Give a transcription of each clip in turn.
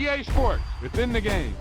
EA Sports, within the game.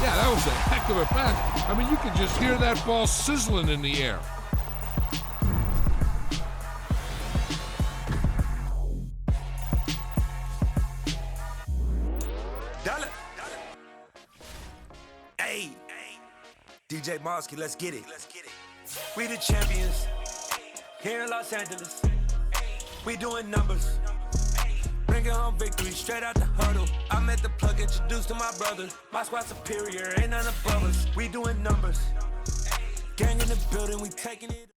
Yeah, that was a heck of a pass. I mean, you could just hear that ball sizzling in the air. Hey, DJ Mosky, let's get it. We the champions here in Los Angeles. We doing numbers. Bringing home victory straight out the huddle. I met the plug, introduced to my brother. My squad superior, ain't none above us. We doing numbers. Gang in the building, we taking it.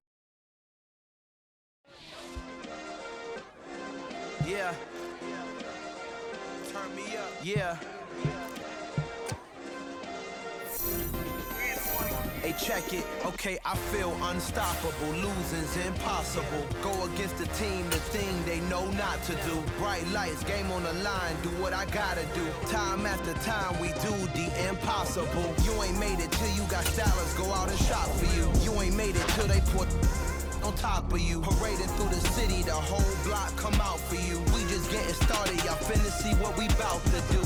Yeah. Turn me up. Yeah. Hey, check it. Okay, I feel unstoppable. Losing's impossible. Go against the team, the thing they know not to do. Bright lights, game on the line, do what I gotta do. Time after time, we do the impossible. You ain't made it till you got stylists go out and shop for you. You ain't made it till they put on top of you. Parading through the city, the whole block come out for you. We just getting started, y'all finna see what we bout to do.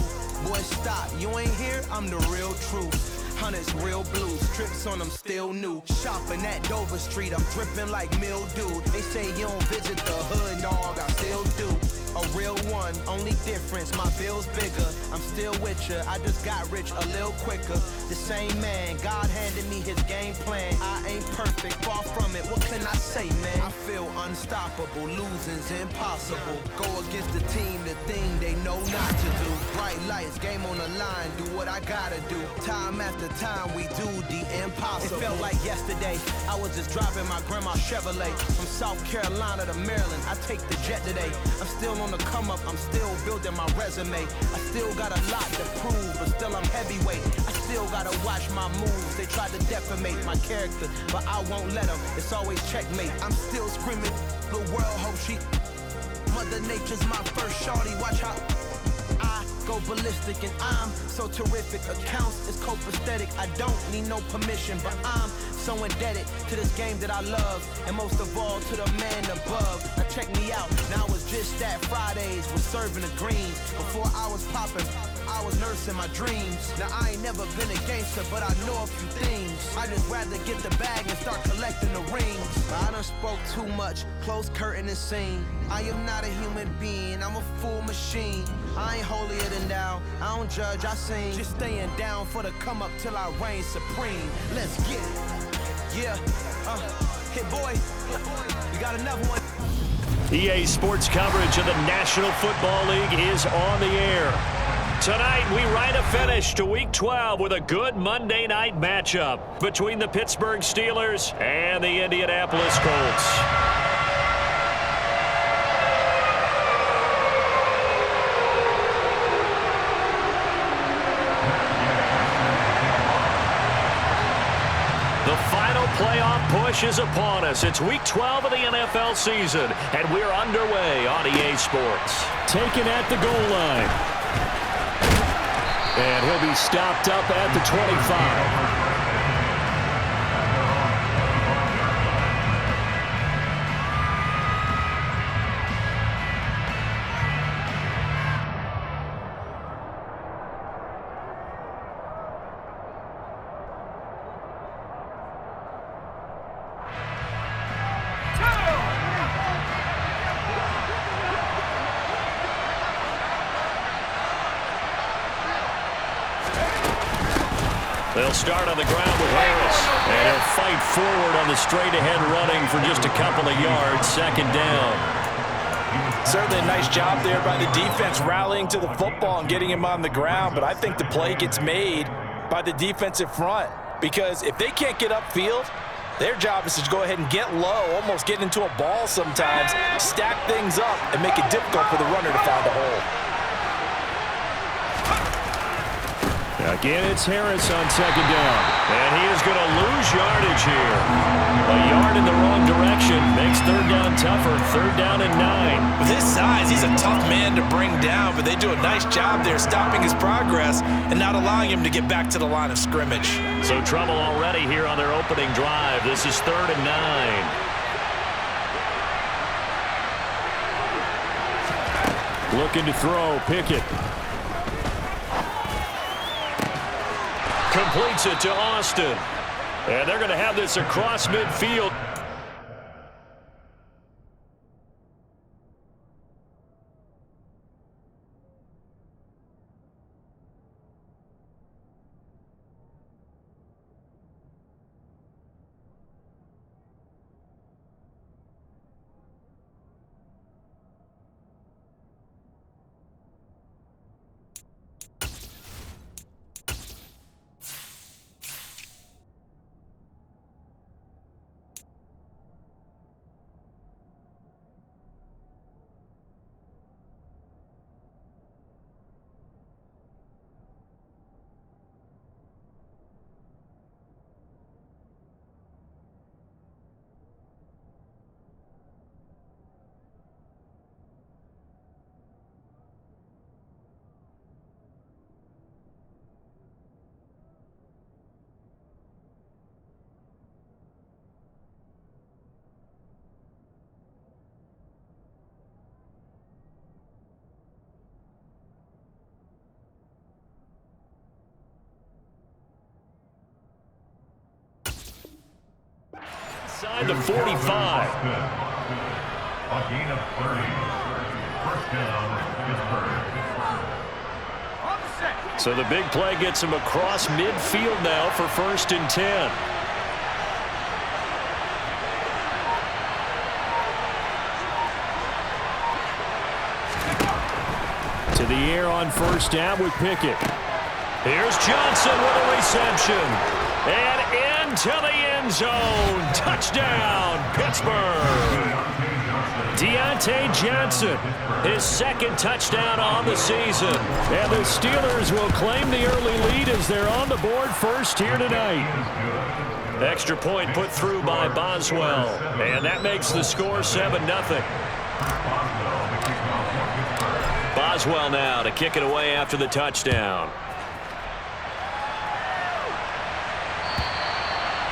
Boy, stop, you ain't here, I'm the real truth. Hunters, real blues, strips on them still new. Shopping at Dover Street, I'm dripping like mildew. They say you don't visit the hood, dog, I still do. A real one, only difference, my bill's bigger. I'm still with ya, I just got rich a little quicker. The same man, God handed me his game plan. I ain't perfect, far from it, what can I say, man? I feel unstoppable, losing's impossible. Go against the team, the thing they know not to do. Bright lights, game on the line, do what I gotta do. Time after time, we do the impossible. It felt like yesterday, I was just driving my grandma's Chevrolet. From South Carolina to Maryland, I take the jet today. I'm still on the come up, I'm still building my resume. I still got a lot to prove, but still I'm heavyweight. I still gotta watch my moves. They try to defamate my character, but I won't let them. It's always checkmate. I'm still screaming, the world hope she. Mother Nature's my first shorty, watch how I go ballistic and I'm so terrific. Accounts is copacetic, I don't need no permission, but I'm so indebted to this game that I love, and most of all to the man above. Now check me out, now it's just that Fridays was serving the greens. Before I was popping, I was nursing my dreams. Now I ain't never been a gangster, but I know a few things. I just rather get the bag and start collecting the rings. I done spoke too much, close curtain and scene. I am not a human being, I'm a full machine. I ain't holier than thou, I don't judge, I sing. Just staying down for the come up till I reign supreme. Let's get it. Yeah, hit boy, we got another one. EA Sports coverage of the National Football League is on the air. Tonight, we write a finish to Week 12 with a good Monday night matchup between the Pittsburgh Steelers and the Indianapolis Colts. The final playoff push push is upon us. It's Week 12 of the NFL season, and we're underway on EA Sports. Taken at the goal line. And he'll be stopped up at the 25. They'll start on the ground with Harris, and he'll fight forward on the straight-ahead running for just a couple of yards, second down. Certainly a nice job there by the defense rallying to the football and getting him on the ground, but I think the play gets made by the defensive front because if they can't get upfield, their job is to go ahead and get low, almost get into a ball sometimes, stack things up, and make it difficult for the runner to find a hole. Again, it's Harris on second down. And he is going to lose yardage here. A yard in the wrong direction makes third down tougher. Third down and 9. With his size, he's a tough man to bring down, but they do a nice job there stopping his progress and not allowing him to get back to the line of scrimmage. So trouble already here on their opening drive. This is third and 9. Looking to throw, Pickett. Completes it to Austin. And they're going to have this across midfield. Inside the 45. A gain of 30. First down, Pittsburgh. So the big play gets him across midfield now for first and 10. To the air on first down with Pickett. Here's Johnson with a reception. And into the end zone. Touchdown, Pittsburgh. Deontay Johnson, his second touchdown on the season. And the Steelers will claim the early lead as they're on the board first here tonight. Extra point put through by Boswell. And that makes the score 7-0. Boswell now to kick it away after the touchdown.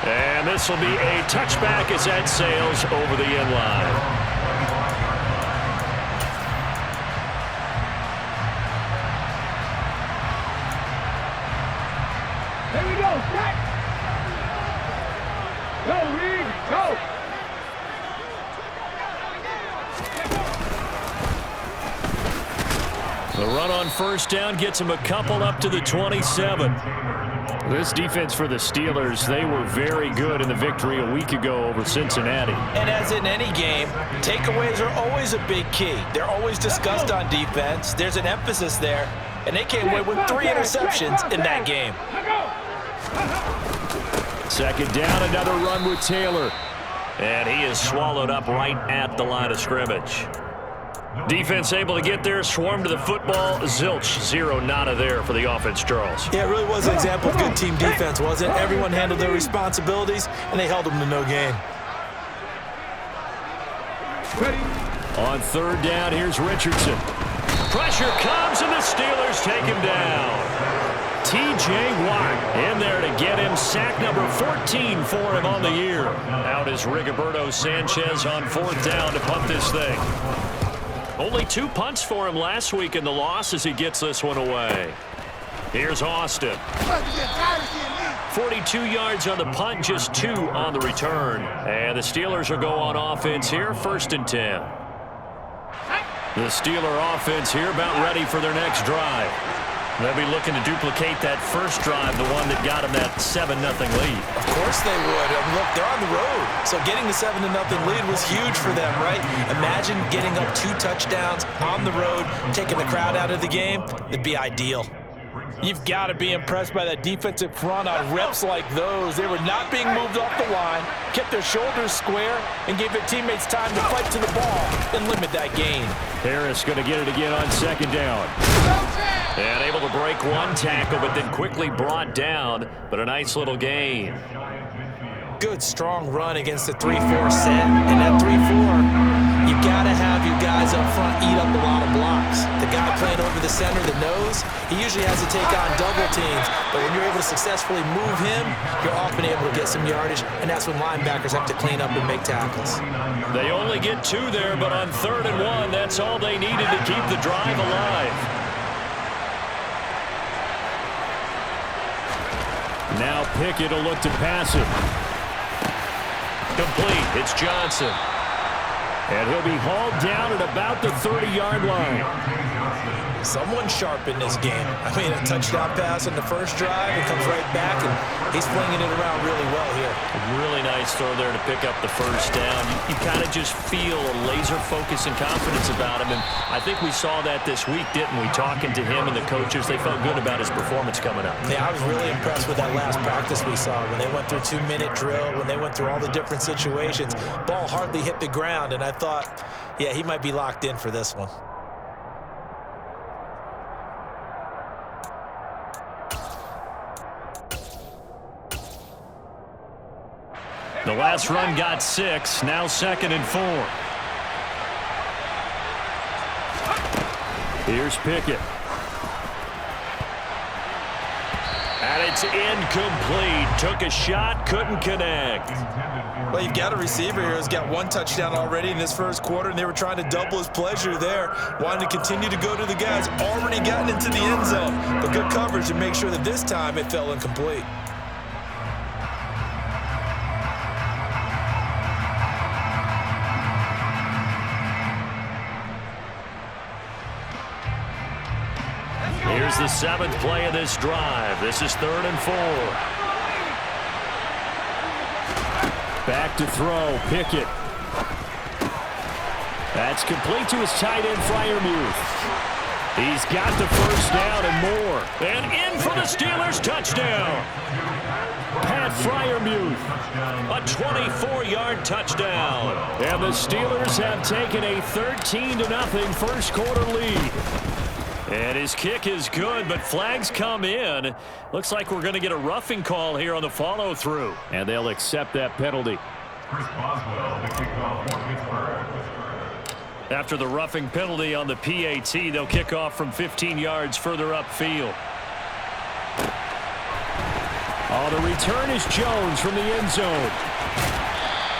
And this will be a touchback as that sails over the end line. There we go, set! Go, Reed, go! The run on first down gets him a couple up to the 27. This defense for the Steelers, they were very good in the victory a week ago over Cincinnati. And as in any game, takeaways are always a big key. They're always discussed on defense. There's an emphasis there, and they came away with 3 interceptions in that game. Second down, another run with Taylor. And he is swallowed up right at the line of scrimmage. Defense able to get there, swarm to the football. Zilch, zero, nada there for the offense, Charles. Yeah, it really was an example of good team defense, wasn't it? Everyone handled their responsibilities, and they held them to no gain. On third down, here's Richardson. Pressure comes, and the Steelers take him down. T.J. Watt in there to get him sack number 14 for him on the year. Out is Rigoberto Sanchez on fourth down to punt this thing. Only 2 punts for him last week in the loss as he gets this one away. Here's Austin. 42 yards on the punt, just 2 on the return. And the Steelers will go on offense here, 1st and 10. The Steeler offense here about ready for their next drive. They'll be looking to duplicate that first drive, the one that got them that 7-0 lead. Of course they would. I mean, look, they're on the road. So getting the 7-0 lead was huge for them, right? Imagine getting up 2 touchdowns on the road, taking the crowd out of the game. It'd be ideal. You've got to be impressed by that defensive front on reps like those. They were not being moved off the line, kept their shoulders square, and gave their teammates time to fight to the ball and limit that gain. Harris going to get it again on 2nd down. And able to break 1 tackle, but then quickly brought down, but a nice little gain. Good, strong run against the 3-4 set. And that 3-4, you got to have your guys up front eat up a lot of blocks. The guy playing over the center, the nose, he usually has to take on double teams. But when you're able to successfully move him, you're often able to get some yardage, and that's when linebackers have to clean up and make tackles. They only get 2 there, but on 3rd and 1, that's all they needed to keep the drive alive. Now Pickett will look to pass it. Complete. It's Johnson. And he'll be hauled down at about the 30-yard line. Someone sharp in this game. I mean, a touchdown pass on the first drive, and comes right back, and he's flinging it around really well here. A really nice throw there to pick up the first down. You kind of just feel a laser focus and confidence about him, and I think we saw that this week, didn't we? Talking to him and the coaches, they felt good about his performance coming up. Yeah, I was really impressed with that last practice we saw when they went through 2-minute drill, when they went through all the different situations. Ball hardly hit the ground, and I thought, yeah, he might be locked in for this one. The last run got 6, now 2nd and 4. Here's Pickett. And it's incomplete. Took a shot, couldn't connect. Well, you've got a receiver here who's got 1 touchdown already in this first quarter, and they were trying to double his pleasure there. Wanted to continue to go to the guys. Already gotten into the end zone. But good coverage to make sure that this time it fell incomplete. Here's the 7th play of this drive. This is 3rd and 4. Back to throw, Pickett. That's complete to his tight end, Freiermuth. He's got the first down and more. And in for the Steelers, touchdown. Pat Freiermuth, a 24-yard touchdown. And the Steelers have taken a 13-0 first quarter lead. And his kick is good, but flags come in. Looks like we're going to get a roughing call here on the follow-through. And they'll accept that penalty. After the roughing penalty on the PAT, they'll kick off from 15 yards further upfield. Oh, the return is Jones from the end zone.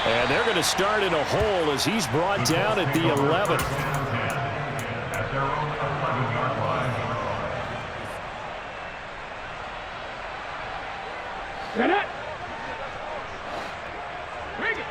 And they're going to start in a hole as he's brought down at the 11th. Set it. Bring it.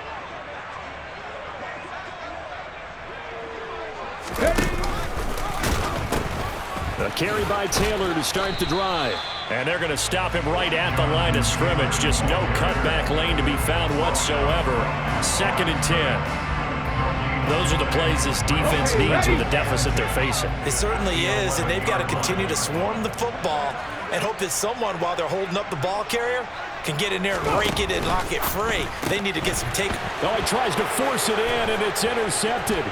A carry by Taylor to start the drive. And they're going to stop him right at the line of scrimmage. Just no cutback lane to be found whatsoever. 2nd and 10. Those are the plays this defense needs with the deficit they're facing. It certainly is, and they've got to continue to swarm the football and hope that someone, while they're holding up the ball carrier, can get in there and rake it and lock it free. They need to get some take. Oh, he tries to force it in, and it's intercepted.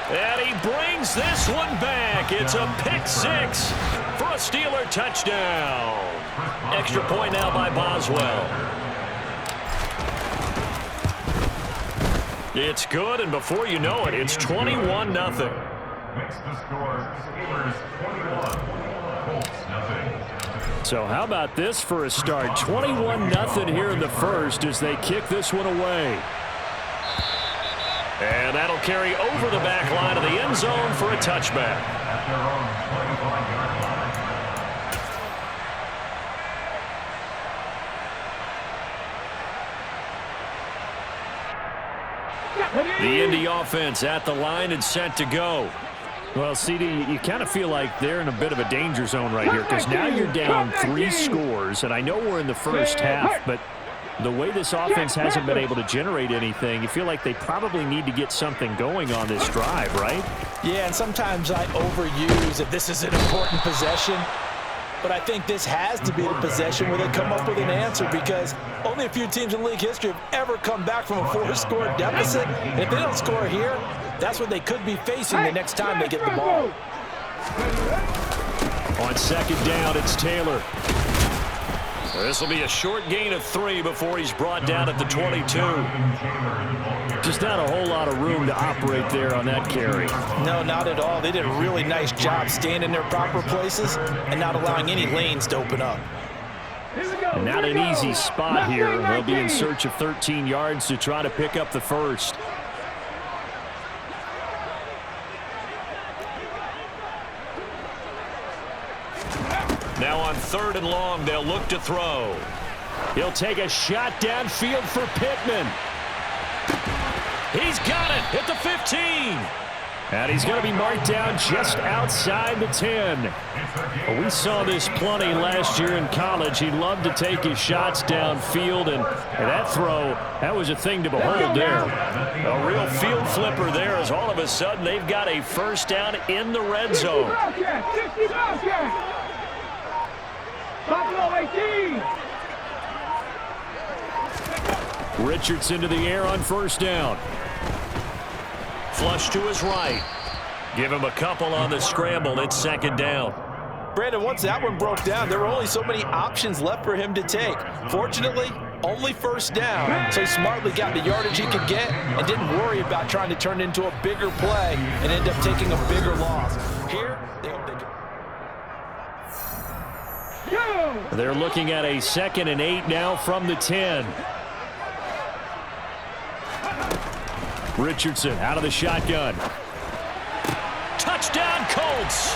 And he brings this one back. It's a pick six for a Steeler touchdown. Extra point now by Boswell. It's good, and before you know it, it's 21-0. Next to score, Steelers 21, Colts nothing. So how about this for a start? 21-0 here in the first as they kick this one away. And that'll carry over the back line of the end zone for a touchback. At their own 25-yard line. The Indy offense at the line and set to go. Well, CD, you kind of feel like they're in a bit of a danger zone right here because now you're down 3 scores, and I know we're in the first half, but the way this offense hasn't been able to generate anything, you feel like they probably need to get something going on this drive, right? Yeah, and sometimes I overuse that this is an important possession, but I think this has to be the possession where they come up with an answer because only a few teams in league history have ever come back from a 4-score deficit. And if they don't score here, that's what they could be facing the next time they get the ball. On second down, it's Taylor. This will be a short gain of 3 before he's brought down at the 22. Just not a whole lot of room to operate there on that carry. No, not at all. They did a really nice job staying in their proper places and not allowing any lanes to open up. And not an easy spot here. They'll be in search of 13 yards to try to pick up the first. Now on 3rd and long, they'll look to throw. He'll take a shot downfield for Pittman. He's got it at the 15. And he's going to be marked down just outside the 10. We saw this plenty last year in college. He loved to take his shots downfield, and that throw, that was a thing to behold there. A real field flipper there as all of a sudden they've got a first down in the red zone. Richardson to the air on first down. Flush to his right. Give him a couple on the scramble. It's second down. Brandon, once that one broke down, there were only so many options left for him to take. Fortunately, only first down, so he smartly got the yardage he could get and didn't worry about trying to turn it into a bigger play and end up taking a bigger loss. Here, they hope they can. They're looking at a 2nd and 8 now from the 10. Richardson out of the shotgun. Touchdown, Colts.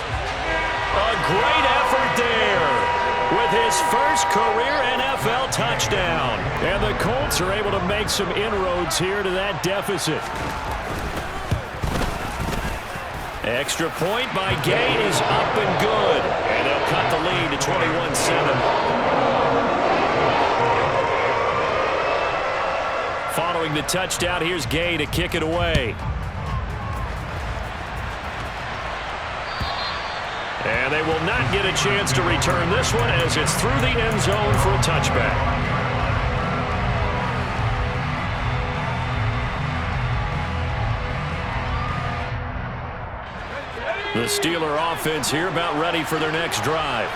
A great effort there with his first career NFL touchdown. And the Colts are able to make some inroads here to that deficit. Extra point by Gay is up and good. And they'll cut the lead to 21-7. Following the touchdown, here's Gay to kick it away. And they will not get a chance to return this one as it's through the end zone for a touchback. The Steeler offense here about ready for their next drive.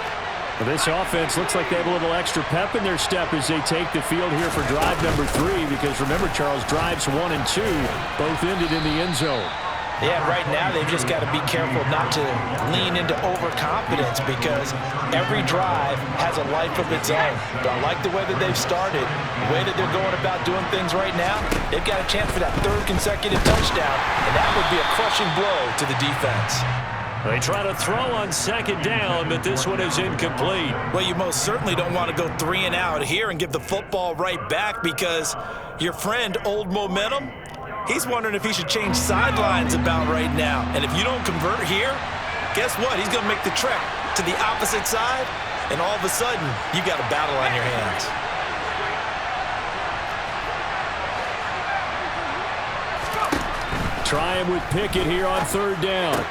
Well, this offense looks like they have a little extra pep in their step as they take the field here for drive number 3 because remember, Charles, drives 1 and 2 both ended in the end zone. Yeah, right now they've just got to be careful not to lean into overconfidence because every drive has a life of its own. But I like the way that they've started, the way that they're going about doing things right now. They've got a chance for that 3rd consecutive touchdown, and that would be a crushing blow to the defense. They try to throw on 2nd down, but this one is incomplete. Well, you most certainly don't want to go 3 and out here and give the football right back because your friend, Old Momentum, he's wondering if he should change sidelines about right now. And if you don't convert here, guess what? He's going to make the trek to the opposite side, and all of a sudden, you've got a battle on your hands. Try him with Pickett here on 3rd down.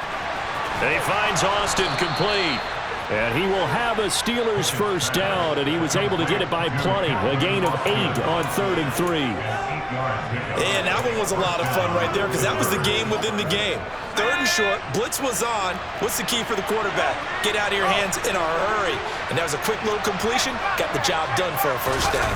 And he finds Austin complete. And he will have a Steelers first down, and he was able to get it by plenty. A gain of 8 on 3rd and 3. And that one was a lot of fun right there because that was the game within the game. 3rd and short, blitz was on. What's the key for the quarterback? Get out of your hands in a hurry. And that was a quick little completion. Got the job done for a first down.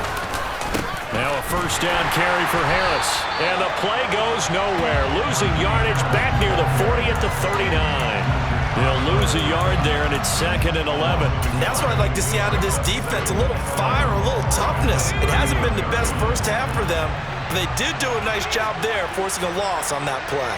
Now a first down carry for Harris. And the play goes nowhere. Losing yardage back near the 40 at the 39. He'll lose a yard there, and it's 2nd and 11. And that's what I'd like to see out of this defense, a little fire, a little toughness. It hasn't been the best first half for them. They did do a nice job there, forcing a loss on that play.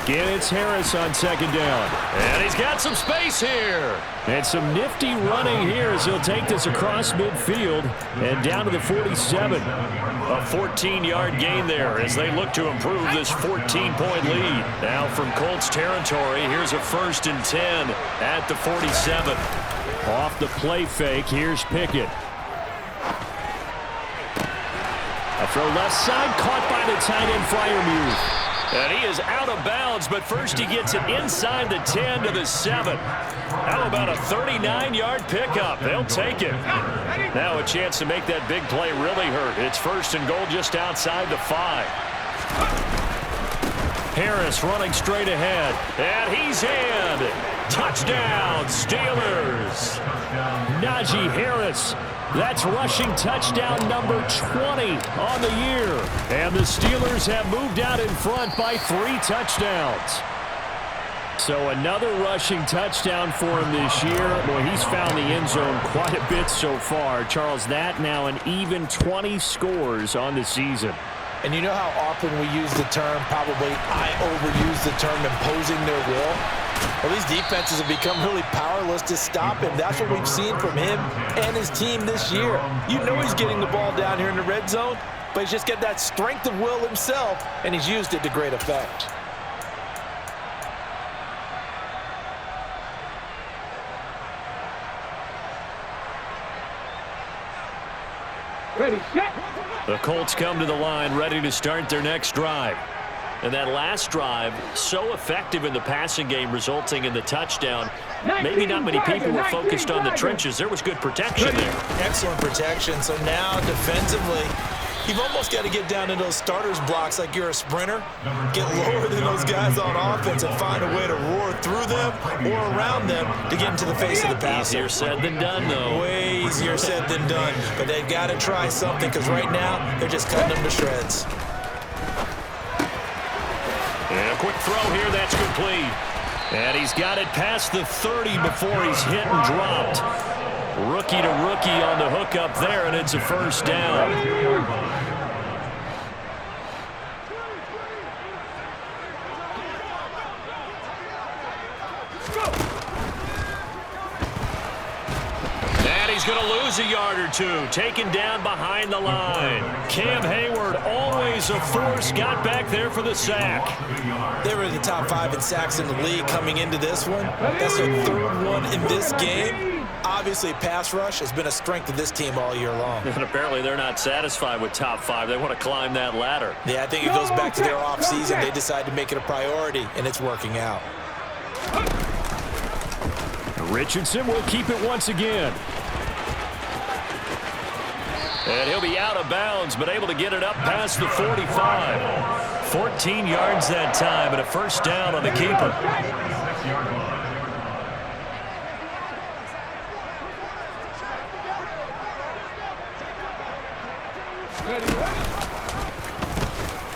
Again, it's Harris on 2nd down. And he's got some space here. And some nifty running here as he'll take this across midfield and down to the 47. A 14-yard gain there as they look to improve this 14-point lead. Now from Colts territory, here's a 1st and 10 at the 47. Off the play fake, here's Pickett. A throw left side, caught by the tight end Freiermuth. And he is out of bounds, but first he gets it inside the 10 to the 7. How about a 39-yard pickup? They'll take it. Now a chance to make that big play really hurt. It's 1st and goal just outside the 5. Harris running straight ahead, and he's in. Touchdown, Steelers. Najee Harris. That's rushing touchdown number 20 on the year. And the Steelers have moved out in front by 3 touchdowns. So another rushing touchdown for him this year. Boy, he's found the end zone quite a bit so far. Charles, that now an even 20 scores on the season. And you know how often we use the term, probably I overuse the term imposing their will? Well, these defenses have become really powerless to stop him. That's what we've seen from him and his team this year. You know he's getting the ball down here in the red zone, but he's just got that strength of will himself, and he's used it to great effect. Ready, set. The Colts come to the line ready to start their next drive. And that last drive, so effective in the passing game, resulting in the touchdown. Maybe not many people were focused on the trenches. There was good protection there. Excellent protection. So now defensively, you've almost got to get down to those starters blocks like you're a sprinter. Get lower than those guys on offense and find a way to roar through them or around them to get into the face of the passer. Easier said than done, though. Way easier said than done. But they've got to try something because right now they're just cutting them to shreds. And a quick throw here, that's complete. And he's got it past the 30 before he's hit and dropped. Rookie to rookie on the hook up there, and it's a first down. He's going to lose a yard or two, taken down behind the line. Cam Hayward, always a force, got back there for the sack. They were in the top 5 in sacks in the league coming into this one. That's their 3rd one in this game. Obviously, pass rush has been a strength of this team all year long. And apparently they're not satisfied with top 5. They want to climb that ladder. Yeah, I think it goes back to their offseason. They decided to make it a priority, and it's working out. Richardson will keep it once again. And he'll be out of bounds, but able to get it up past the 45. 14 yards that time, and a first down on the keeper.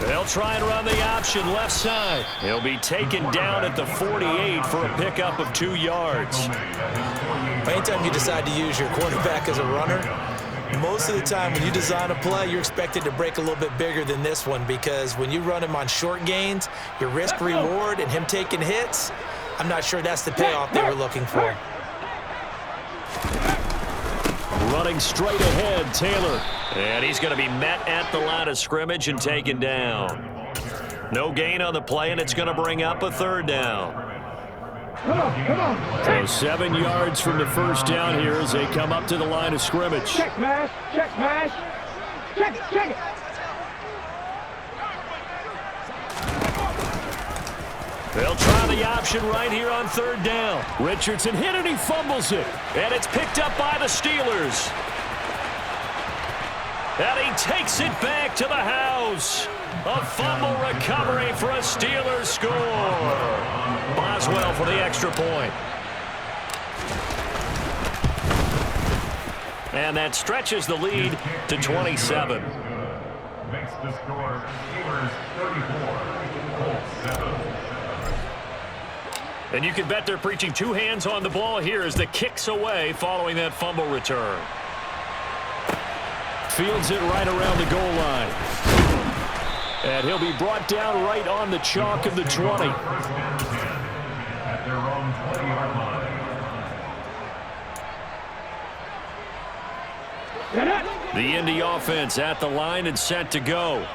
They'll try and run the option left side. He'll be taken down at the 48 for a pickup of 2 yards. Anytime you decide to use your quarterback as a runner, most of the time when you design a play, you're expected to break a little bit bigger than this one because when you run him on short gains, your risk-reward and him taking hits, I'm not sure that's the payoff they were looking for. Running straight ahead, Taylor. And he's going to be met at the line of scrimmage and taken down. No gain on the play, and it's going to bring up a 3rd down. Come on. So 7 yards from the first down here as they come up to the line of scrimmage. Check pass. Check it. They'll try the option right here on third down. Richardson hit and he fumbles it. And it's picked up by the Steelers. And he takes it back to the house. A fumble recovery for a Steelers score. Boswell for the extra point. And that stretches the lead to 27. Makes the score Steelers 34, Colts 7. And you can bet they're preaching two hands on the ball here as the kick's away following that fumble return. Fields it right around the goal line. And he'll be brought down right on the chalk of the 20. First and 10 at their own 20-yard line. The Indy offense at the line and set to go.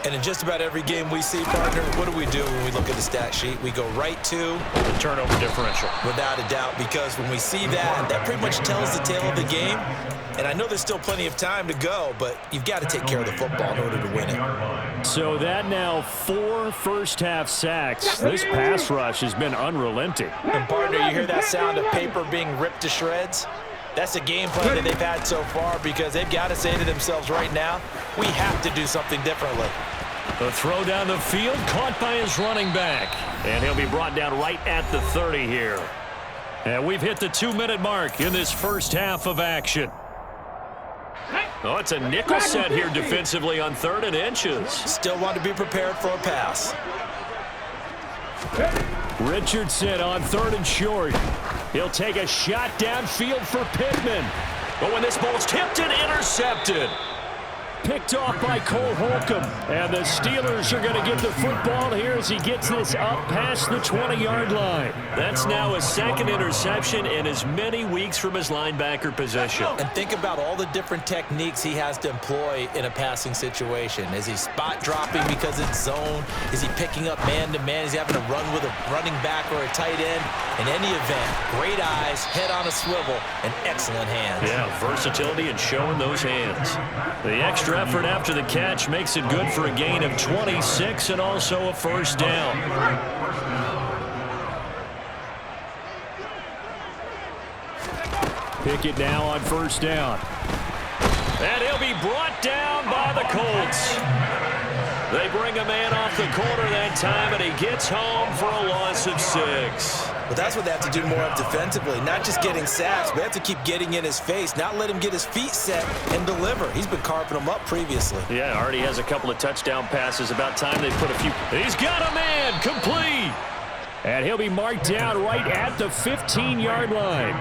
And in just about every game we see, partner, what do we do when we look at the stat sheet? We go right to the turnover differential. Without a doubt, because when we see that, that pretty much tells the tale of the game. And I know there's still plenty of time to go, but you've got to take care of the football in order to win it. So that now 4 first-half sacks. This pass rush has been unrelenting. And, partner, you hear that sound of paper being ripped to shreds? That's a game plan that they've had so far because they've got to say to themselves right now, we have to do something differently. The throw down the field, caught by his running back. And he'll be brought down right at the 30 here. And we've hit the 2-minute mark in this first half of action. Oh, it's a nickel set here defensively on 3rd and inches. Still want to be prepared for a pass. Richardson on 3rd and short. He'll take a shot downfield for Pittman. But when this ball's tipped and intercepted. Picked off by Cole Holcomb. And the Steelers are going to get the football here as he gets this up past the 20-yard line. That's now his 2nd interception in as many weeks from his linebacker position. And think about all the different techniques he has to employ in a passing situation. Is he spot dropping because it's zone? Is he picking up man-to-man? Is he having to run with a running back or a tight end? In any event, great eyes, head on a swivel, and excellent hands. Yeah, versatility and showing those hands. The extra effort after the catch makes it good for a gain of 26 and also a first down. Pickett now on first down. And he'll be brought down by the Colts. They bring a man off the corner that time, and he gets home for a loss of 6. But that's what they have to do more of defensively, not just getting sacks, but they have to keep getting in his face, not let him get his feet set and deliver. He's been carving them up previously. Yeah, already has a couple of touchdown passes. About time they put a few. He's got a man, complete. And he'll be marked down right at the 15-yard line.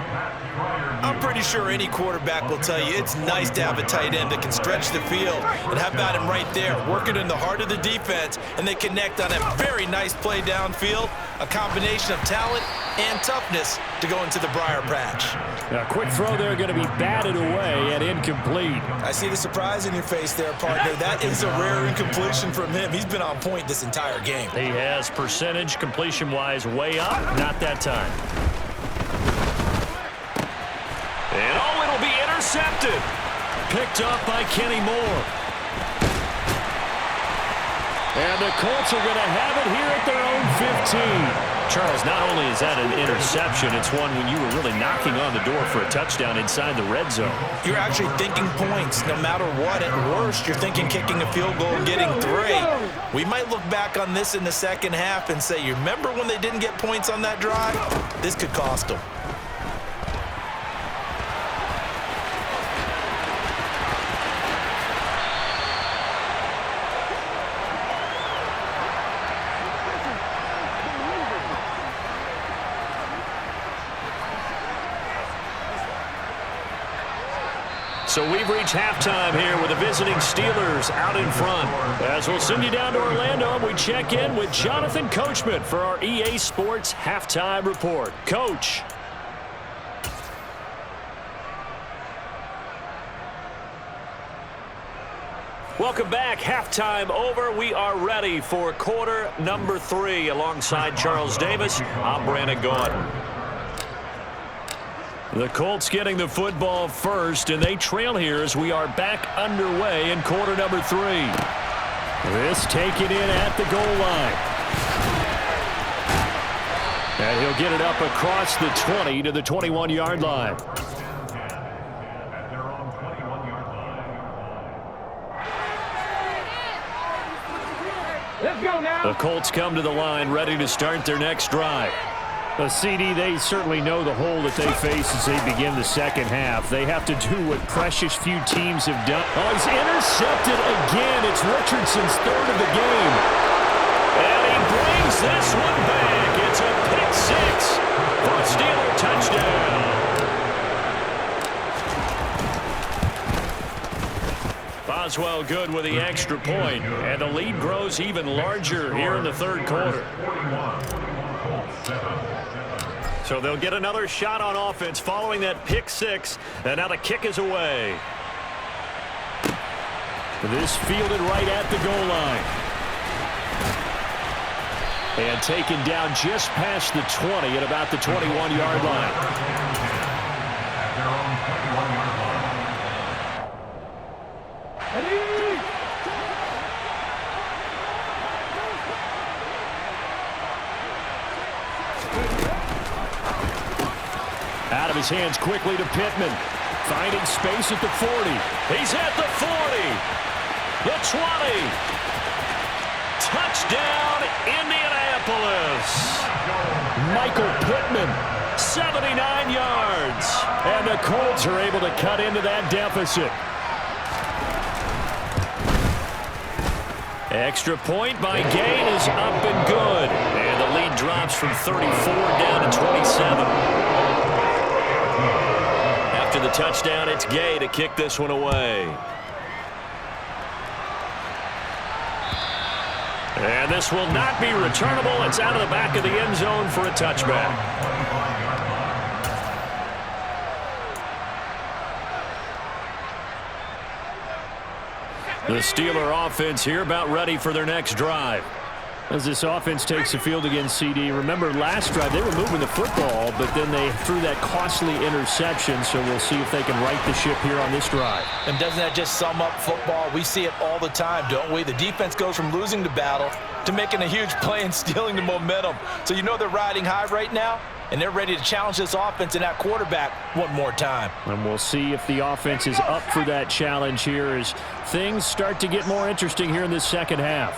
I'm pretty sure any quarterback will tell you it's nice to have a tight end that can stretch the field. And how about him right there, working in the heart of the defense, and they connect on a very nice play downfield, a combination of talent and toughness to go into the briar patch. A quick throw there going to be batted away and incomplete. I see the surprise in your face there, partner. That is a rare incompletion from him. He's been on point this entire game. He has percentage completion-wise way up, not that time. And oh, it'll be intercepted. Picked up by Kenny Moore. And the Colts are going to have it here at their own 15. Charles, not only is that an interception, it's one when you were really knocking on the door for a touchdown inside the red zone. You're actually thinking points no matter what. At worst, you're thinking kicking a field goal and getting 3. We might look back on this in the second half and say, you remember when they didn't get points on that drive? This could cost them. So we've reached halftime here with the visiting Steelers out in front. As we'll send you down to Orlando, we check in with Jonathan Coachman for our EA Sports Halftime Report. Coach. Welcome back. Halftime over. We are ready for quarter number 3. Alongside Charles Davis, I'm Brandon Gordon. The Colts getting the football first, and they trail here as we are back underway in quarter number 3. This taken in at the goal line. And he'll get it up across the 20 to the 21-yard line. At their own 21-yard line. Let's go now. The Colts come to the line ready to start their next drive. The CD, they certainly know the hole that they face as they begin the second half. They have to do what precious few teams have done. Oh, he's intercepted again. It's Richardson's third of the game. And he brings this one back. It's a pick six for a Steeler touchdown. Boswell good with the extra point, and the lead grows even larger here in the third quarter. So they'll get another shot on offense following that pick six, and now the kick is away. This fielded right at the goal line. And taken down just past the 20 at about the 21-yard line. At their own 21-yard line. Out of his hands quickly to Pittman. Finding space at the 40. He's at the 40. The 20. Touchdown, Indianapolis. Michael Pittman, 79 yards. And the Colts are able to cut into that deficit. Extra point by Gain is up and good. And the lead drops from 34 down to 27. After the touchdown, it's Gay to kick this one away. And this will not be returnable. It's out of the back of the end zone for a touchback. The Steeler offense here about ready for their next drive. As this offense takes the field against CD, remember last drive they were moving the football, but then they threw that costly interception, so we'll see if they can right the ship here on this drive. And doesn't that just sum up football? We see it all the time, don't we? The defense goes from losing the battle to making a huge play and stealing the momentum. So you know they're riding high right now, and they're ready to challenge this offense and that quarterback one more time. And we'll see if the offense is up for that challenge here as things start to get more interesting here in this second half.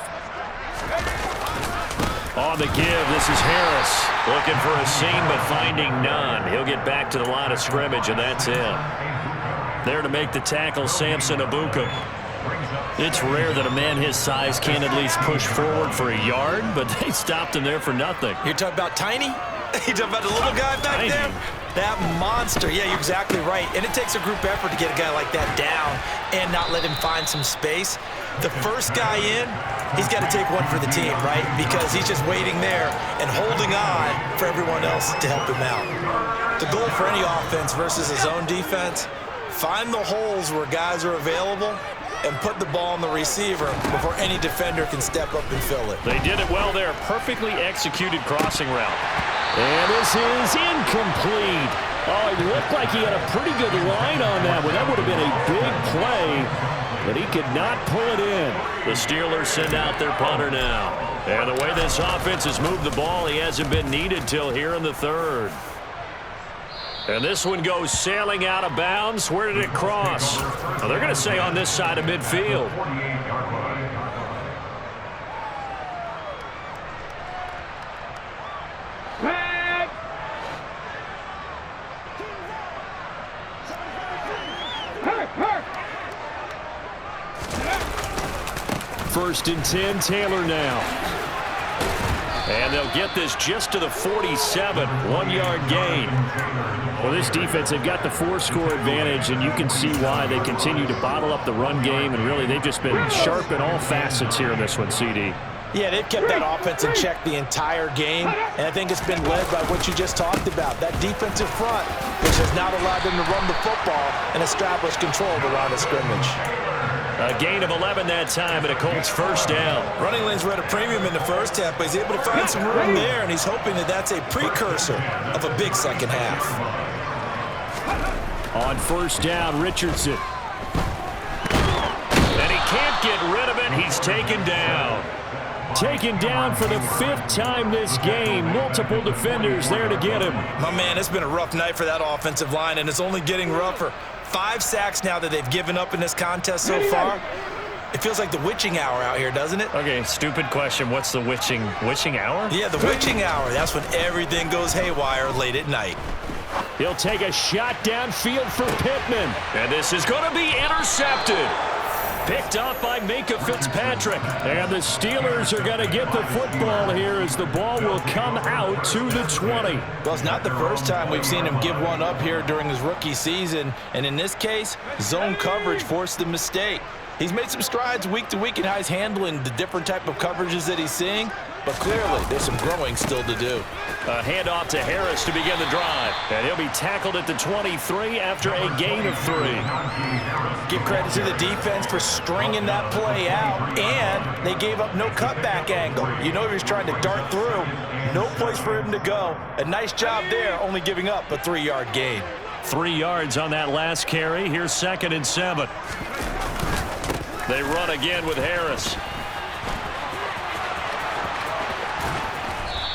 On the give, this is Harris. Looking for a seam, but finding none. He'll get back to the line of scrimmage, and that's it. There to make the tackle, Samson Abuka. It's rare that a man his size can't at least push forward for a yard, but they stopped him there for nothing. You're talking about Tiny? You're talking about the little guy back Tiny. there? That monster. Yeah, you're exactly right. And it takes a group effort to get a guy like that down and not let him find some space. The first guy in, he's got to take one for the team, right? Because he's just waiting there and holding on for everyone else to help him out. The goal for any offense versus his own defense, find the holes where guys are available and put the ball on the receiver before any defender can step up and fill it. They did it well there. Perfectly executed crossing route. And this is incomplete. Oh, it looked like he had a pretty good line on that one. That would have been a big play, but he could not pull it in. The Steelers send out their punter now. And the way this offense has moved the ball, he hasn't been needed till here in the third. And this one goes sailing out of bounds. Where did it cross? Well, they're going to say on this side of midfield. First and 10, Taylor now. And they'll get this just to the 47, 1-yard gain. Well, this defense, they've got the 4-score advantage, and you can see why they continue to bottle up the run game, and really they've just been sharp in all facets here in this one, CD. Yeah, they've kept that offense in check the entire game, and I think it's been led by what you just talked about, that defensive front, which has not allowed them to run the football and establish control of the line of scrimmage. A gain of 11 that time, and a Colts first down. Running lanes were at a premium in the first half, but he's able to find some room there, and he's hoping that that's a precursor of a big second half. On first down, Richardson. And he can't get rid of it. He's taken down. Taken down for the 5th time this game. Multiple defenders there to get him. My man, it's been a rough night for that offensive line, and it's only getting rougher. 5 sacks now that they've given up in this contest so far. It feels like the witching hour out here, doesn't it? Okay, stupid question. What's the witching hour? Yeah, the witching hour. That's when everything goes haywire late at night. He'll take a shot downfield for Pittman. And this is going to be intercepted. Picked off by Minka Fitzpatrick. And the Steelers are going to get the football here as the ball will come out to the 20. Well, it's not the first time we've seen him give one up here during his rookie season. And in this case, zone coverage forced the mistake. He's made some strides week to week in how he's handling the different type of coverages that he's seeing. But clearly, there's some growing still to do. A handoff to Harris to begin the drive. And he'll be tackled at the 23 after a gain of 3. Give credit to the defense for stringing that play out. And they gave up no cutback angle. You know he was trying to dart through. No place for him to go. A nice job there, only giving up a 3-yard gain. 3 yards on that last carry. Here's 2nd and 7. They run again with Harris.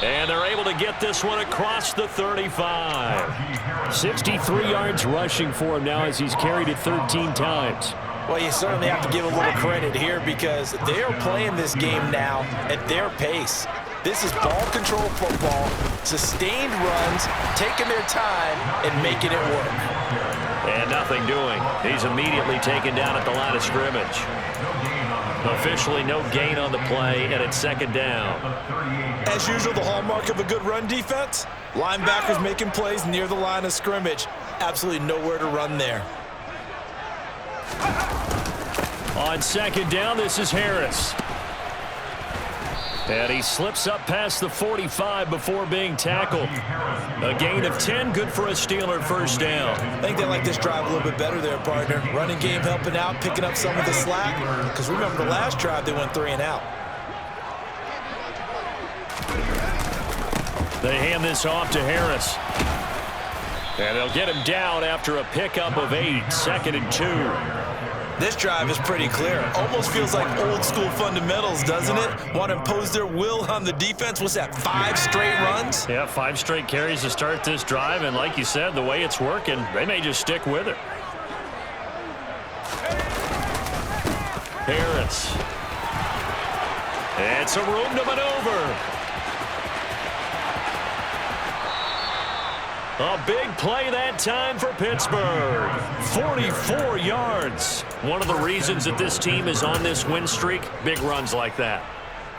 And they're able to get this one across the 35. 63 yards rushing for him now as he's carried it 13 times. Well, you certainly have to give a little credit here because they are playing this game now at their pace. This is ball control football, sustained runs, taking their time and making it work. And nothing doing. He's immediately taken down at the line of scrimmage. Officially no gain on the play, and it's 2nd down. As usual, the hallmark of a good run defense, linebackers making plays near the line of scrimmage. Absolutely nowhere to run there. On 2nd down, this is Harris. And he slips up past the 45 before being tackled. A gain of 10, good for a Steeler 1st down. I think they like this drive a little bit better there, partner. Running game helping out, picking up some of the slack. Because remember the last drive, they went 3 and out. They hand this off to Harris. And they'll get him down after a pickup of 8, 2nd and 2. This drive is pretty clear. Almost feels like old school fundamentals, doesn't it? Want to impose their will on the defense. What's that, 5 straight runs? Yeah, 5 straight carries to start this drive. And like you said, the way it's working, they may just stick with it. Harris. It's a room to maneuver. A big play that time for Pittsburgh. 44 yards. One of the reasons that this team is on this win streak, big runs like that.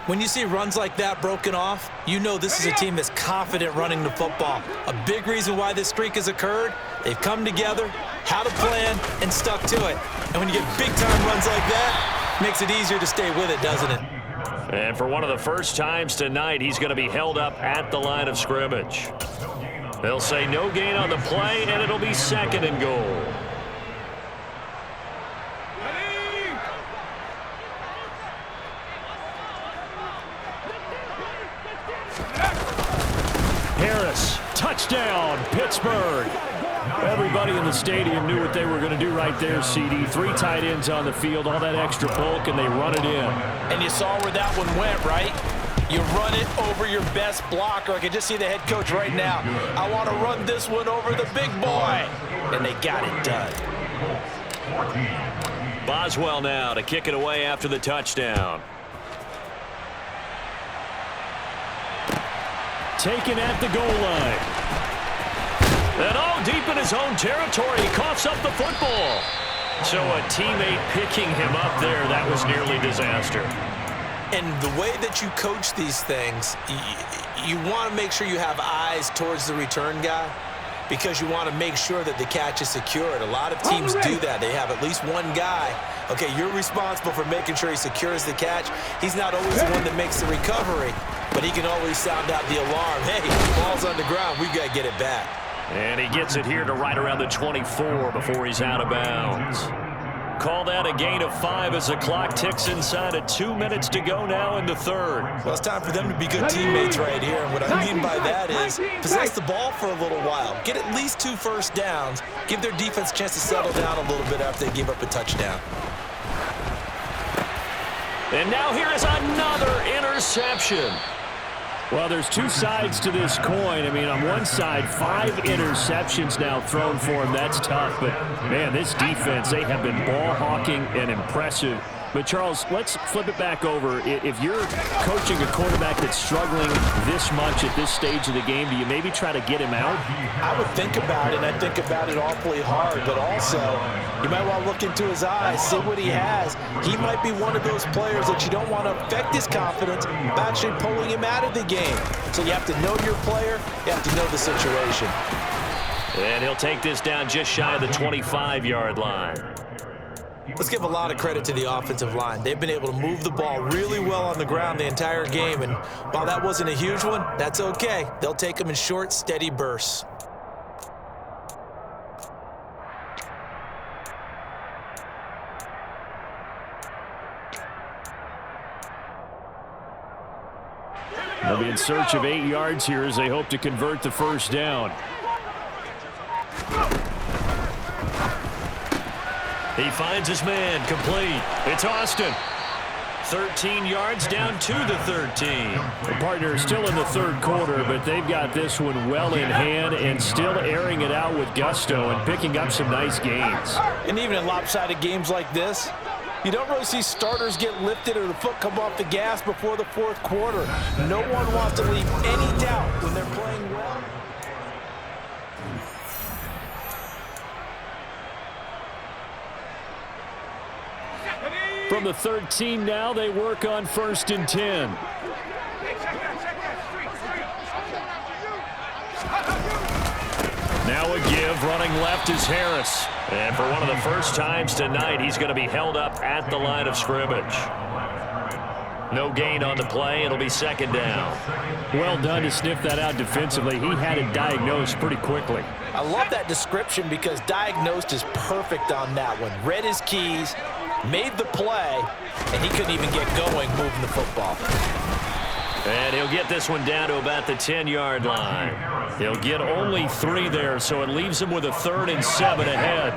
When you see runs like that broken off, you know this is a team that's confident running the football. A big reason why this streak has occurred, they've come together, had a plan, and stuck to it. And when you get big-time runs like that, it makes it easier to stay with it, doesn't it? And for one of the first times tonight, he's going to be held up at the line of scrimmage. They'll say no gain on the play, and it'll be 2nd and goal. Harris, touchdown, Pittsburgh. Everybody in the stadium knew what they were going to do right there, CD. 3 tight ends on the field, all that extra bulk, and they run it in. And you saw where that one went, right? You run it over your best blocker. I can just see the head coach right now. I want to run this one over the big boy. And they got it done. Boswell now to kick it away after the touchdown. Taken at the goal line. And all deep in his own territory, he coughs up the football. So a teammate picking him up there, that was nearly disaster. And the way that you coach these things, you want to make sure you have eyes towards the return guy because you want to make sure that the catch is secured. A lot of teams do that. They have at least one guy. Okay, you're responsible for making sure he secures the catch. He's not always the one that makes the recovery, but he can always sound out the alarm. Hey, the ball's on the ground. We've got to get it back. And he gets it here to right around the 24 before he's out of bounds. Call that a gain of 5 as the clock ticks inside of 2 minutes to go now in the 3rd. Well, it's time for them to be good teammates right here. And what I mean by that is possess the ball for a little while. Get at least 2 first downs. Give their defense a chance to settle down a little bit after they give up a touchdown. And now here is another interception. Well, there's two sides to this coin. I mean, on one side, 5 interceptions now thrown for him. That's tough. But, man, this defense, they have been ball hawking and impressive. But, Charles, let's flip it back over. If you're coaching a quarterback that's struggling this much at this stage of the game, do you maybe try to get him out? I would think about it, and I think about it awfully hard. But also, you might want to look into his eyes, see what he has. He might be one of those players that you don't want to affect his confidence by actually pulling him out of the game. So you have to know your player. You have to know the situation. And he'll take this down just shy of the 25-yard line. Let's give a lot of credit to the offensive line. They've been able to move the ball really well on the ground the entire game, and while that wasn't a huge one, that's okay. They'll take them in short, steady bursts. They'll be in search of 8 yards here as they hope to convert the first down. He finds his man, complete. It's Austin. 13 yards down to the 13. The partner is still in the third quarter, but they've got this one well in hand and still airing it out with gusto and picking up some nice gains. And even in lopsided games like this, you don't really see starters get lifted or the foot come off the gas before the fourth quarter. No one wants to leave any doubt when they're playing well. From the 13 now, they work on 1st and 10. Now a give, running left is Harris. And for one of the first times tonight, he's going to be held up at the line of scrimmage. No gain on the play. It'll be 2nd down. Well done to sniff that out defensively. He had it diagnosed pretty quickly. I love that description because diagnosed is perfect on that one. Read his keys, made the play, and he couldn't even get going moving the football. And he'll get this one down to about the 10-yard line. He'll get only 3 there, so it leaves him with a 3rd and 7 ahead.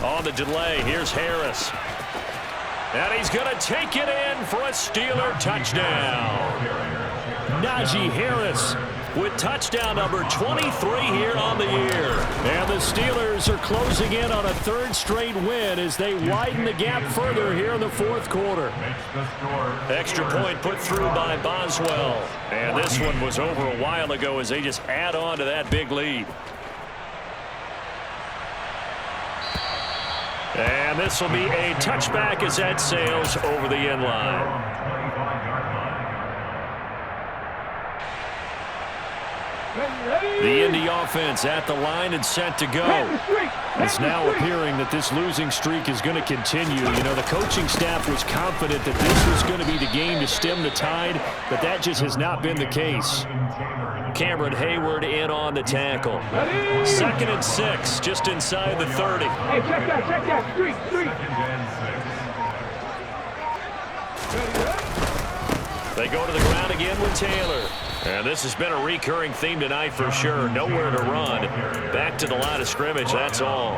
On the delay, here's Harris. And he's going to take it in for a Steeler touchdown. Najee Harris with touchdown number 23 here on the year. And the Steelers are closing in on a 3rd straight win as they widen the gap further here in the 4th quarter. Extra point put through by Boswell. And this one was over a while ago as they just add on to that big lead. And this will be a touchback as that sails over the end line. The Indy offense at the line and set to go. It's now appearing that this losing streak is going to continue. You know, the coaching staff was confident that this was going to be the game to stem the tide, but that just has not been the case. Cameron Hayward in on the tackle. 2nd and 6, just inside the 30. Hey, check that, street. They go to the ground again with Taylor. And this has been a recurring theme tonight for sure. Nowhere to run. Back to the line of scrimmage, that's all.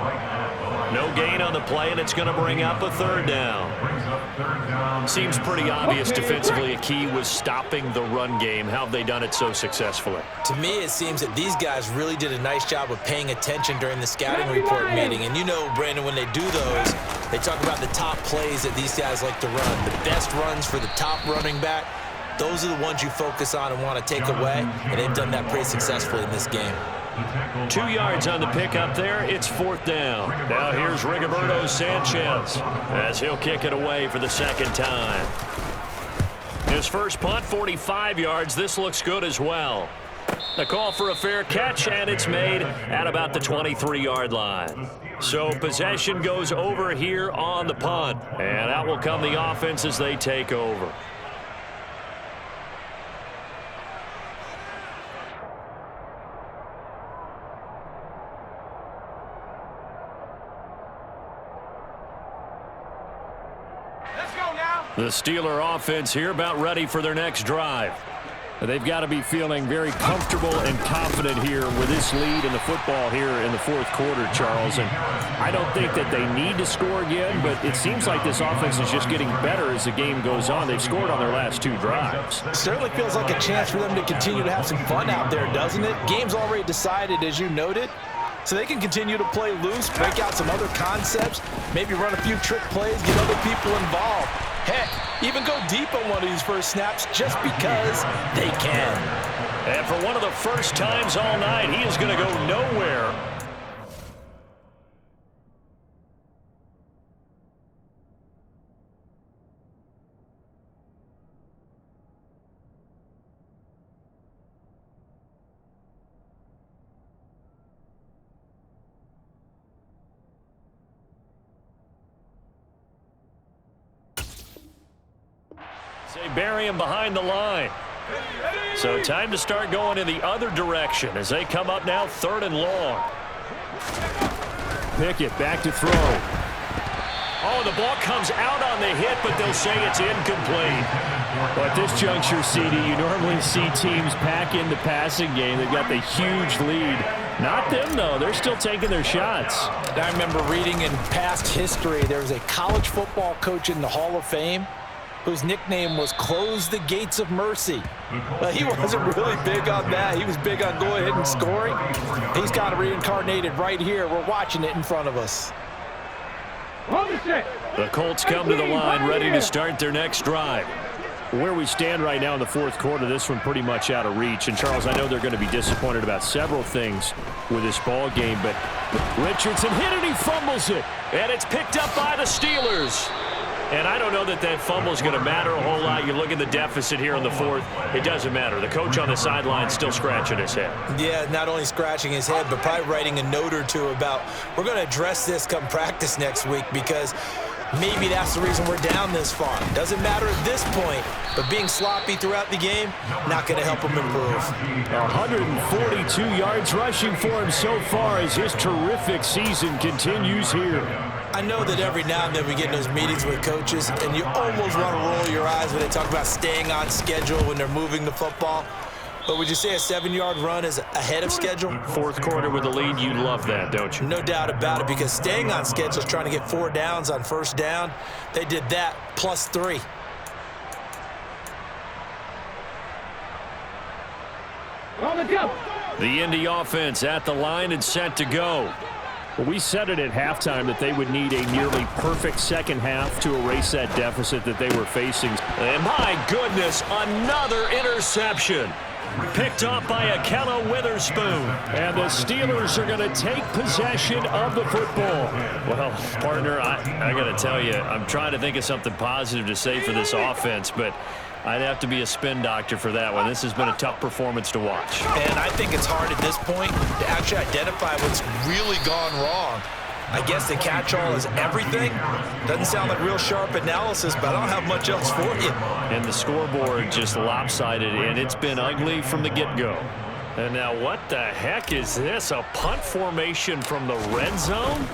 No gain on the play, and it's going to bring up a 3rd down. Seems pretty obvious defensively a key was stopping the run game. How have they done it so successfully? To me, it seems that these guys really did a nice job of paying attention during the scouting report meeting. And you know, Brandon, when they do those, they talk about the top plays that these guys like to run. The best runs for the top running back. Those are the ones you focus on and want to take away, and they've done that pretty successfully in this game. 2 yards on the pickup there. It's 4th down. Now here's Rigoberto Sanchez as he'll kick it away for the 2nd time. His first punt, 45 yards. This looks good as well. The call for a fair catch, and it's made at about the 23-yard line. So possession goes over here on the punt, and out will come the offense as they take over. The Steeler offense here about ready for their next drive. They've got to be feeling very comfortable and confident here with this lead in the football here in the fourth quarter, Charles. And I don't think that they need to score again, but it seems like this offense is just getting better as the game goes on. They've scored on their last 2 drives. It certainly feels like a chance for them to continue to have some fun out there, doesn't it? Game's already decided, as you noted. So they can continue to play loose, break out some other concepts, maybe run a few trick plays, get other people involved. Heck, even go deep on one of these first snaps just because they can. And for one of the first times all night, he is going to go nowhere. They bury him behind the line. So time to start going in the other direction as they come up now 3rd and long. Pickett back to throw. Oh, the ball comes out on the hit, but they'll say it's incomplete. Well, at this juncture, CD, you normally see teams pack in the passing game. They've got the huge lead. Not them, though. They're still taking their shots. I remember reading in past history, there was a college football coach in the Hall of Fame whose nickname was Close the Gates of Mercy. He wasn't really big on that. He was big on go ahead and scoring. He's got it reincarnated right here. We're watching it in front of us. The Colts come to the line ready to start their next drive. Where we stand right now in the fourth quarter, this one pretty much out of reach. And, Charles, I know they're going to be disappointed about several things with this ball game, but Richardson hit it, he fumbles it. And it's picked up by the Steelers. And I don't know that that fumble is going to matter a whole lot. You look at the deficit here in the fourth. It doesn't matter. The coach on the sideline still scratching his head. Yeah, not only scratching his head, but probably writing a note or two about we're going to address this come practice next week because maybe that's the reason we're down this far. Doesn't matter at this point, but being sloppy throughout the game, not going to help him improve. 142 yards rushing for him so far as his terrific season continues here. I know that every now and then we get in those meetings with coaches, and you almost want to roll your eyes when they talk about staying on schedule when they're moving the football. But would you say a 7-yard run is ahead of schedule? Fourth quarter with the lead, you love that, don't you? No doubt about it, because staying on schedule is trying to get 4 downs on first down. They did that plus 3. The Indy offense at the line and set to go. Well, we said it at halftime that they would need a nearly perfect second half to erase that deficit that they were facing. And my goodness, another interception. Picked up by Akella Witherspoon. And the Steelers are going to take possession of the football. Well, partner, I got to tell you, I'm trying to think of something positive to say for this offense, but I'd have to be a spin doctor for that one. This has been a tough performance to watch. And I think it's hard at this point to actually identify what's really gone wrong. I guess the catch-all is everything. Doesn't sound like real sharp analysis, but I don't have much else for you. And the scoreboard just lopsided, and it's been ugly from the get-go. And now what the heck is this? A punt formation from the red zone?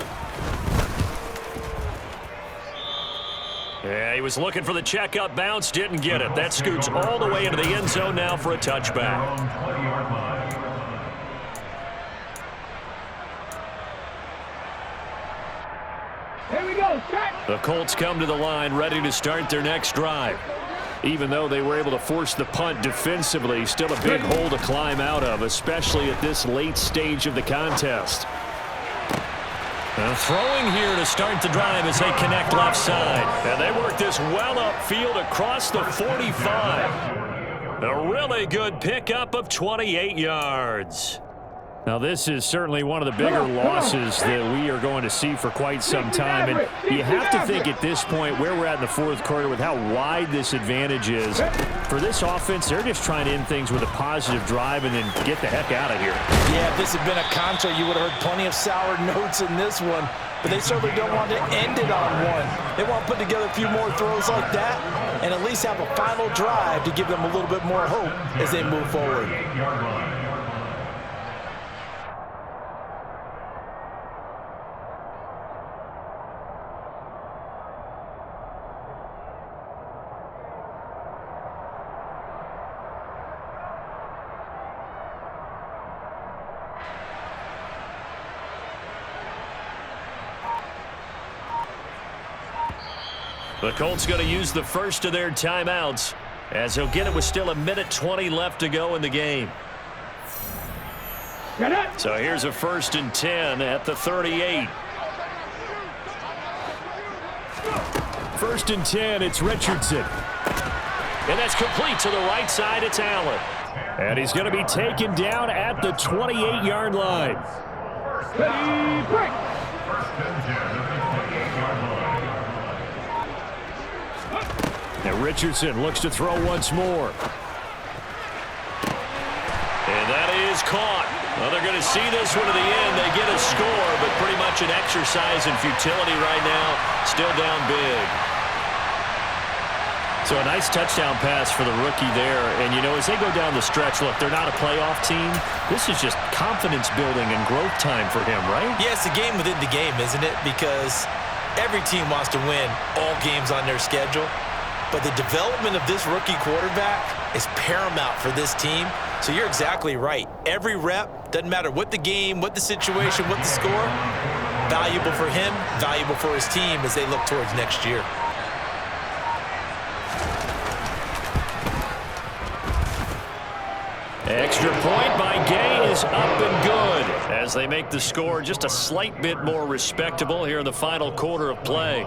Yeah, he was looking for the checkup bounce, didn't get it. That scoots all the way into the end zone now for a touchback. Here we go, set. The Colts come to the line ready to start their next drive. Even though they were able to force the punt defensively, still a big hole to climb out of, especially at this late stage of the contest. Throwing here to start the drive as they connect left side. And they work this well upfield across the 45. A really good pickup of 28 yards. Now, this is certainly one of the bigger losses that we are going to see for quite some time. And you have to think at this point where we're at in the fourth quarter with how wide this advantage is. For this offense, they're just trying to end things with a positive drive and then get the heck out of here. Yeah, if this had been a contra, you would have heard plenty of sour notes in this one. But they certainly don't want to end it on one. They want to put together a few more throws like that and at least have a final drive to give them a little bit more hope as they move forward. The Colts going to use the first of their timeouts as he'll get it with still 1:20 left to go in the game. So here's a 1st and 10 at the 38. 1st and 10, it's Richardson. And that's complete to the right side. It's Allen. And he's going to be taken down at the 28-yard line. Ready, break. And Richardson looks to throw once more. And that is caught. Well, they're going to see this one to the end. They get a score, but pretty much an exercise in futility right now. Still down big. So a nice touchdown pass for the rookie there. And, you know, as they go down the stretch, look, they're not a playoff team. This is just confidence building and growth time for him, right? Yeah, it's a game within the game, isn't it? Because every team wants to win all games on their schedule. But the development of this rookie quarterback is paramount for this team. So you're exactly right. Every rep, doesn't matter what the game, what the situation, what the score, valuable for him, valuable for his team as they look towards next year. Extra point by Gay is up and good as they make the score just a slight bit more respectable here in the final quarter of play.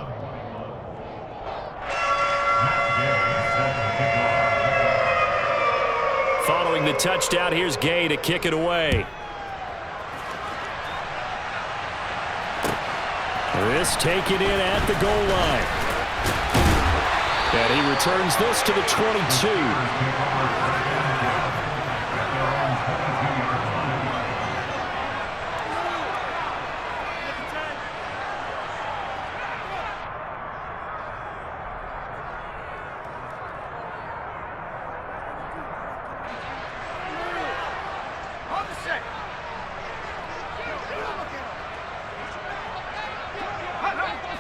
Following the touchdown, here's Gay to kick it away. This taken in at the goal line. And he returns this to the 22.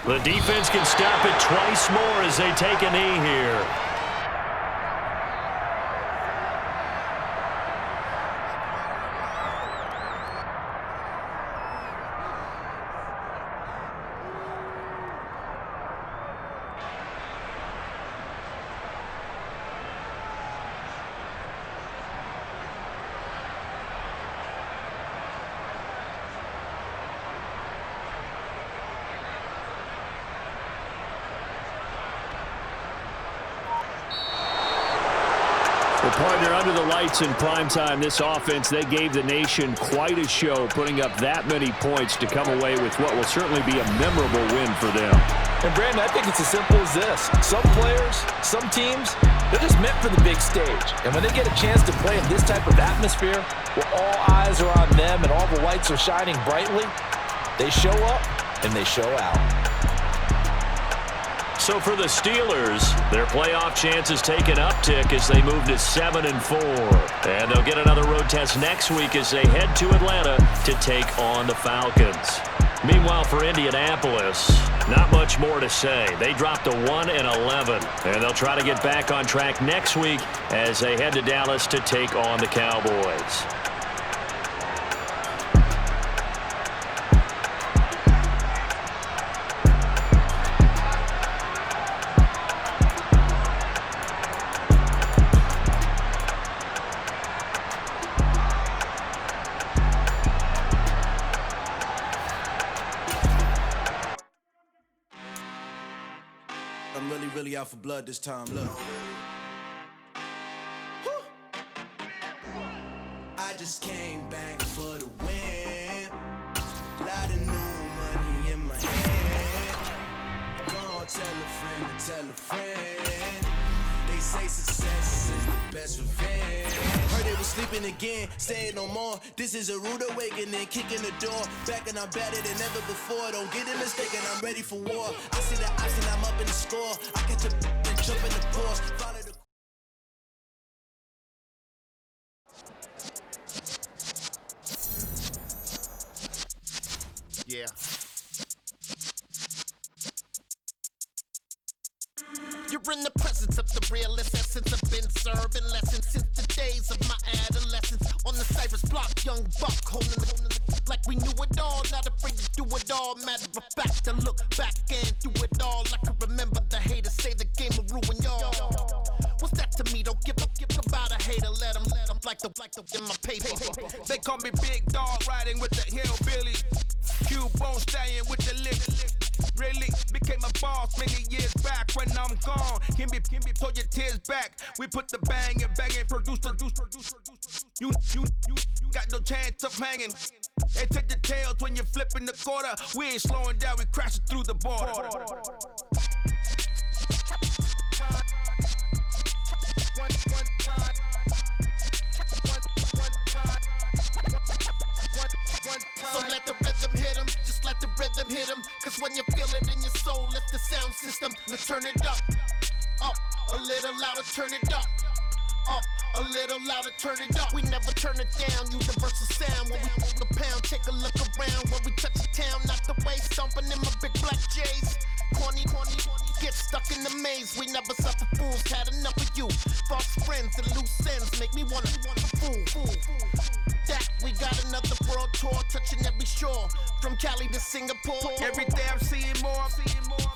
The defense can stop it twice more as they take a knee here. Well, partner, under the lights in primetime, this offense, they gave the nation quite a show, putting up that many points to come away with what will certainly be a memorable win for them. And, Brandon, I think it's as simple as this. Some players, some teams, they're just meant for the big stage. And when they get a chance to play in this type of atmosphere, where all eyes are on them and all the lights are shining brightly, they show up and they show out. So for the Steelers, their playoff chances take an uptick as they move to 7-4. And they'll get another road test next week as they head to Atlanta to take on the Falcons. Meanwhile, for Indianapolis, not much more to say. They dropped to 1-11, and they'll try to get back on track next week as they head to Dallas to take on the Cowboys. I'm really out for blood this time, look. I just came back for the win. Lot of new money in my hand. Go on, tell a friend to tell a friend. They say success is the best revenge. Heard they was sleeping again, saying no more. This is a rude awakening, kicking the door. Back and I'm better than ever before. Don't get it mistaken, I'm ready for war. I see the option, I'm up in the score. I catch a and jump in the course. Follow the yeah. You're in the presence of the realest essence. I've been serving lessons since the days of my adolescence. On the Cypress block, young buck holding the like we knew it all. Not afraid to do it all. Matter of fact, to look back and do it all. I can remember the haters say the game will ruin y'all. What's that to me? Don't give about a hater. Let them like the in my paper. They call me Big Dog, riding with the hillbilly. Cubone staying with the lick. Really became a boss many years back. When I'm gone, can be pull your tears back. We put the bang and produce. You got no chance of hanging. They take the tails when you're flipping the quarter. We ain't slowing down, we crashing through the border. So let the rhythm hit him, just let the rhythm hit him. Cause when you feel it in your soul, lift the sound system. Let's turn it up, a little louder, turn it up. A little louder, turn it up. We never turn it down, universal sound. When we move the pound, take a look around. When we touch the town, knock the way, stomping in my big black J's. Corny, get stuck in the maze. We never suffer fools, had enough of you. False friends and loose ends make me wanna fool. That we got another world tour, touching every shore, from Cali to Singapore. Every day I'm seeing more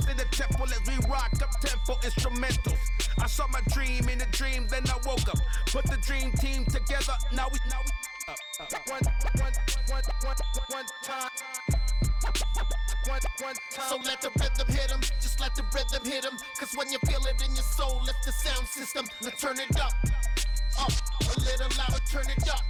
in the temple as we rock up tempo instrumentals. I saw my dream in a dream, then I woke up. Put the dream team together, now we one time. So let the rhythm hit him, just let the rhythm hit him. Cause when you feel it in your soul, lift the sound system. Let's turn it up, a little louder, turn it up.